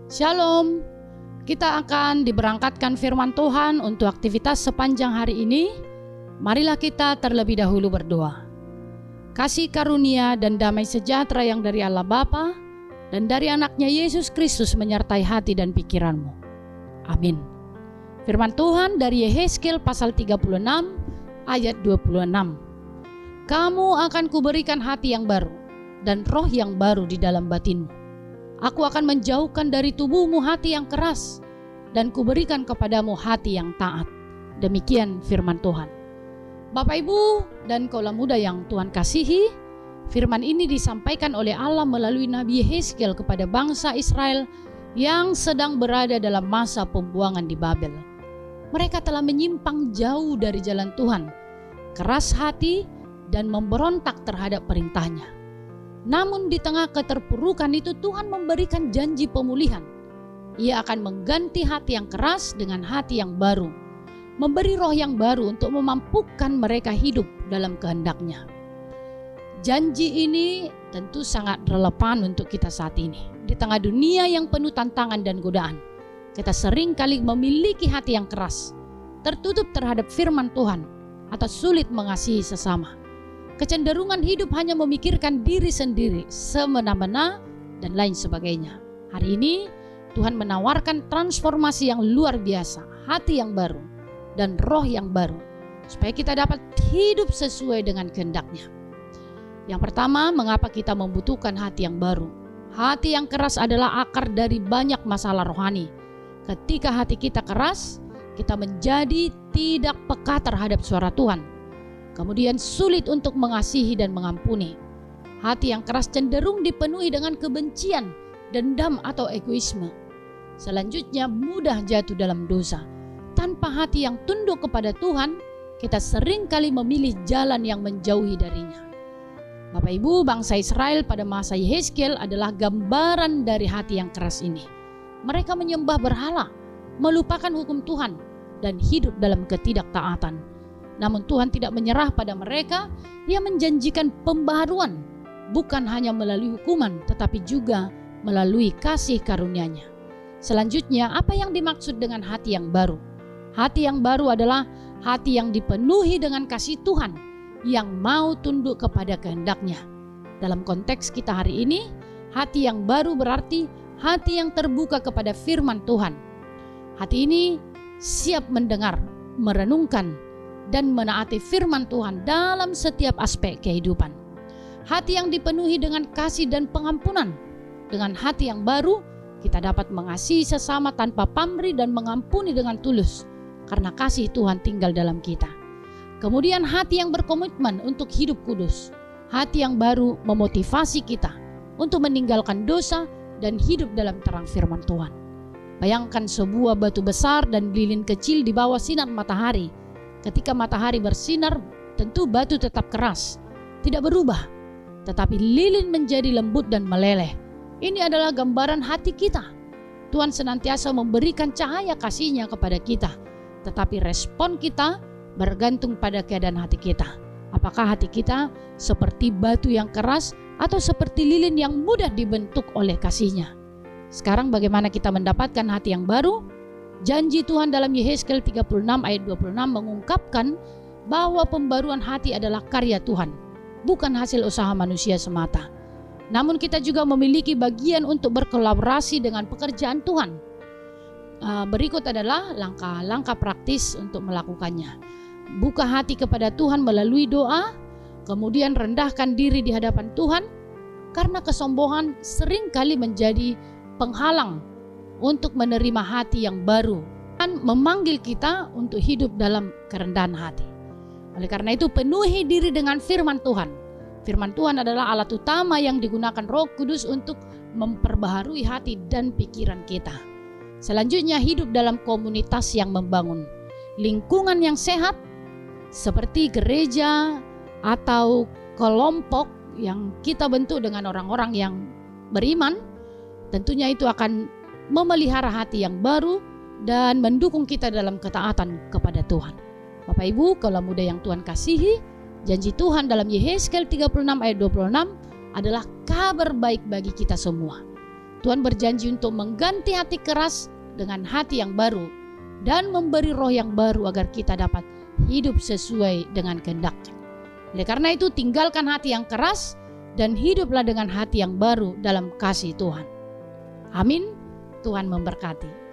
Shalom, kita akan diberangkatkan firman Tuhan untuk aktivitas sepanjang hari ini. Marilah kita terlebih dahulu berdoa. Kasih karunia dan damai sejahtera yang dari Allah Bapa dan dari anaknya Yesus Kristus menyertai hati dan pikiranmu. Amin. Firman Tuhan dari Yehezkiel pasal 36 ayat 26. Kamu akan kuberikan hati yang baru dan roh yang baru di dalam batinmu. Aku akan menjauhkan dari tubuhmu hati yang keras dan kuberikan kepadamu hati yang taat. Demikian firman Tuhan. Bapak Ibu dan kaula muda yang Tuhan kasihi, firman ini disampaikan oleh Allah melalui Nabi Yehezkiel kepada bangsa Israel yang sedang berada dalam masa pembuangan di Babel. Mereka telah menyimpang jauh dari jalan Tuhan, keras hati dan memberontak terhadap perintahnya. Namun di tengah keterpurukan itu Tuhan memberikan janji pemulihan. Ia akan mengganti hati yang keras dengan hati yang baru, memberi roh yang baru untuk memampukan mereka hidup dalam kehendak-Nya. Janji ini tentu sangat relevan untuk kita saat ini. Di tengah dunia yang penuh tantangan dan godaan, kita sering kali memiliki hati yang keras, tertutup terhadap firman Tuhan, atau sulit mengasihi sesama. Kecenderungan hidup hanya memikirkan diri sendiri, semena-mena, dan lain sebagainya. Hari ini Tuhan menawarkan transformasi yang luar biasa, hati yang baru, dan roh yang baru, supaya kita dapat hidup sesuai dengan kehendak-Nya. Yang pertama, mengapa kita membutuhkan hati yang baru? Hati yang keras adalah akar dari banyak masalah rohani. Ketika hati kita keras, kita menjadi tidak peka terhadap suara Tuhan. Kemudian sulit untuk mengasihi dan mengampuni. Hati yang keras cenderung dipenuhi dengan kebencian, dendam atau egoisme. Selanjutnya mudah jatuh dalam dosa. Tanpa hati yang tunduk kepada Tuhan, kita sering kali memilih jalan yang menjauhi darinya. Bapak Ibu, bangsa Israel pada masa Yehezkiel adalah gambaran dari hati yang keras ini. Mereka menyembah berhala, melupakan hukum Tuhan, dan hidup dalam ketidaktaatan. Namun Tuhan tidak menyerah pada mereka. Ia menjanjikan pembaharuan, bukan hanya melalui hukuman, tetapi juga melalui kasih karunia-Nya. Selanjutnya, apa yang dimaksud dengan hati yang baru? Hati yang baru adalah hati yang dipenuhi dengan kasih Tuhan, yang mau tunduk kepada kehendak-Nya. Dalam konteks kita hari ini, hati yang baru berarti hati yang terbuka kepada firman Tuhan. Hati ini siap mendengar, merenungkan, dan menaati firman Tuhan dalam setiap aspek kehidupan. Hati yang dipenuhi dengan kasih dan pengampunan. Dengan hati yang baru, kita dapat mengasihi sesama tanpa pamrih dan mengampuni dengan tulus, karena kasih Tuhan tinggal dalam kita. Kemudian hati yang berkomitmen untuk hidup kudus. Hati yang baru memotivasi kita untuk meninggalkan dosa dan hidup dalam terang firman Tuhan. Bayangkan sebuah batu besar dan lilin kecil di bawah sinar matahari. Ketika matahari bersinar, tentu batu tetap keras, tidak berubah, tetapi lilin menjadi lembut dan meleleh. Ini adalah gambaran hati kita. Tuhan senantiasa memberikan cahaya kasih-Nya kepada kita, tetapi respon kita bergantung pada keadaan hati kita. Apakah hati kita seperti batu yang keras atau seperti lilin yang mudah dibentuk oleh kasih-Nya? Sekarang bagaimana kita mendapatkan hati yang baru? Janji Tuhan dalam Yehezkiel 36 ayat 26 mengungkapkan bahwa pembaruan hati adalah karya Tuhan, bukan hasil usaha manusia semata. Namun kita juga memiliki bagian untuk berkolaborasi dengan pekerjaan Tuhan. Berikut adalah langkah-langkah praktis untuk melakukannya. Buka hati kepada Tuhan melalui doa, kemudian rendahkan diri di hadapan Tuhan, karena kesombongan seringkali menjadi penghalang untuk menerima hati yang baru dan memanggil kita untuk hidup dalam kerendahan hati. Oleh karena itu, penuhi diri dengan firman Tuhan. Firman Tuhan adalah alat utama yang digunakan Roh Kudus untuk memperbaharui hati dan pikiran kita. Selanjutnya, hidup dalam komunitas yang membangun. Lingkungan yang sehat seperti gereja atau kelompok yang kita bentuk dengan orang-orang yang beriman, tentunya itu akan memelihara hati yang baru dan mendukung kita dalam ketaatan kepada Tuhan. Bapak Ibu, kaula muda yang Tuhan kasihi, janji Tuhan dalam Yehezkiel 36 ayat 26 adalah kabar baik bagi kita semua. Tuhan berjanji untuk mengganti hati keras dengan hati yang baru dan memberi roh yang baru agar kita dapat hidup sesuai dengan kehendak-Nya. Oleh karena itu, tinggalkan hati yang keras dan hiduplah dengan hati yang baru dalam kasih Tuhan. Amin. Tuhan memberkati.